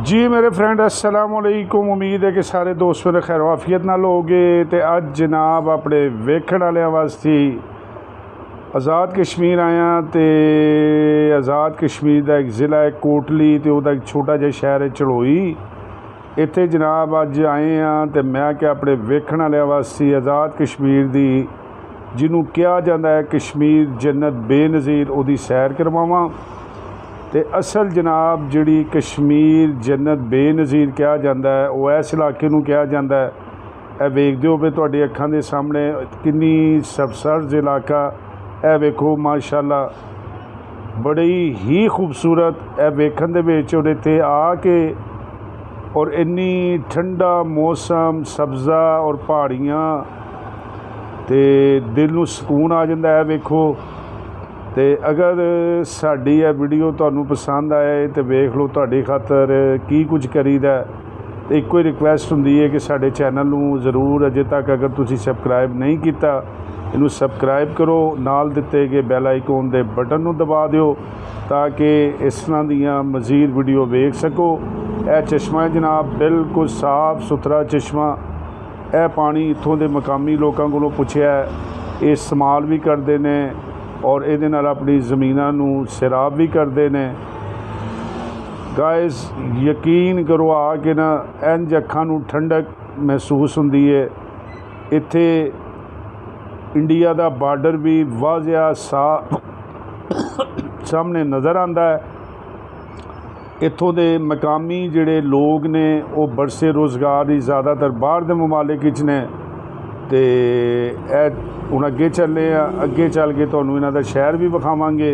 जी मेरे फ्रेंड अस्सलाम वालेकुम। उम्मीद है कि सारे दोस्त मेरे खैर वाफियत नाल होगे। तो अज जनाब अपने वेखण वालियां वास्ते आज़ाद कश्मीर आया। तो आज़ाद कश्मीर का एक ज़िला है कोटली, तो वह एक छोटा जिहा शहर है चढ़ोई। इत्थे जनाब अज आए हैं तो मैं क्या अपने वेखण वालियां वास्ते आज़ाद कश्मीर की जिन्हों कहा जाता है कश्मीर जन्नत बेनज़ीर उहदी सैर करवावां। तो असल जनाब जिहड़ी कश्मीर जन्नत बेनज़ीर कहा जाता है वह इस इलाके नूं कहा जाता है। यह वेखदे हो भी तुहाडी अखां दे सामने किन्नी सबसर्ज इलाका। यह वेखो माशाअल्लाह बड़ी ही खूबसूरत। यह वेखण दे विच और इत्थे आके और इन्नी ठंडा मौसम सब्ज़ा और पहाड़ियाँ तो दिल नूं सुकून आ जाता है। वेखो तो अगर साडी यह वीडियो तुहानूं पसंद आए तो वेख लो तुहाडी खातर की कुछ करीदा। तो एको ही रिक्वेस्ट हुंदी है कि साडे चैनल नूं ज़रूर अजे तक अगर तुसीं सबसक्राइब नहीं कीता इनू सबसक्राइब करो, नाल दिते गए बैल आइकॉन दे बटन नूं दबा दिओ ताकि इस तरह दीयां मज़ीद वीडियो वेख सको। यह चश्मा है जनाब बिल्कुल साफ सुथरा चश्मा। यह पानी इत्थों दे मकामी लोगों कोलों पुछया ये इस्तेमाल भी करते हैं और ये अपनी ज़मीनों नूं सैराब भी करते हैं। गाइस यकीन करो आके ना इंज अखां नूं ठंडक महसूस हुंदी है। इत्थे इंडिया का बार्डर भी वाज़िया साफ सामने नज़र आता है। इत्थों दे मकामी जिहड़े लोग ने वो बरसे रोज़गार ही ज़्यादातर बाहर दे मुमालिक विच ने। तो हुण अगे चले अगे चल के तुहानूं इन्हां दा शहर भी विखावांगे।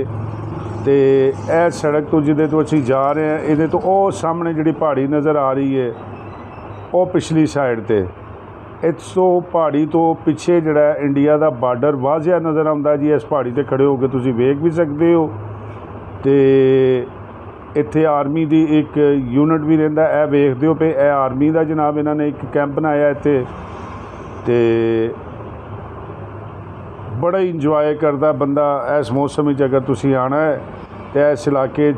तो यह सड़क तो जिहदे तो असीं जा रहे हैं इहदे तो वो सामने जिहड़ी पहाड़ी नज़र आ रही है वो पिछली साइड ते इस तो पहाड़ी तो पिछे जिहड़ा इंडिया का बार्डर वाज़िया नज़र आउंदा जी। इस पहाड़ी ते खड़े होकर तुसीं वेख भी सकते हो। तो इत्थे आर्मी की एक यूनिट भी रहिंदा। यह वेखदे हो पे यह आर्मी का जनाब इन्हां ने एक कैंप बनाया इत्थे। तो बड़ा ही इंजॉय करता बंदा इस मौसम में अगर तुसीं आना है तो इस इलाके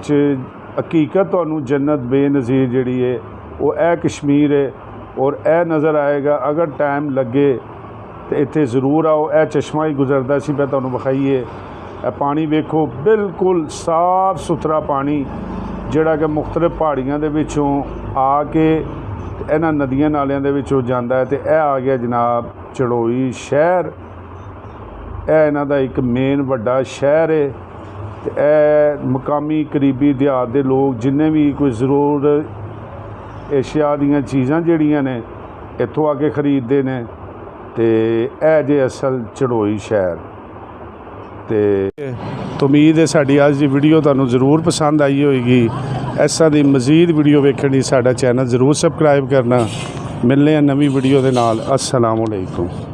हकीकत तुहानूं जन्नत बेनज़ीर जिहड़ी है वो कश्मीर है और यह नज़र आएगा। अगर टाइम लगे तो इत्थे ज़रूर आओ। यह चश्मा ही गुजरदा सी मैं तुहानूं विखाईए। पानी वेखो बिल्कुल साफ सुथरा पानी जिहड़ा कि मुख्तलिफ पहाड़ियां दे विचों आके इन्हां नदियां नालियां दे विचों जांदा है। तो यह आ गया जनाब चढ़ोई शहर। यह इन्हां दा एक मेन वड्डा शहर है। तो यह मकामी करीबी देहात दे लोग जिन्ने भी कोई ज़रूर एशिया दीयां चीज़ां जिहड़ियां ने इत्थों आके खरीदते हैं। तो यह जे असल चढ़ोई शहर। तो उम्मीद है साडी अज की वीडियो तुहानूं ज़रूर पसंद आई होएगी। इस तरह की मज़ीद वीडियो वेखण लई साडा चैनल ज़रूर सबसक्राइब करना। मिलने नवीं वीडियो दे नाल। अस्सलाम वालेकुम।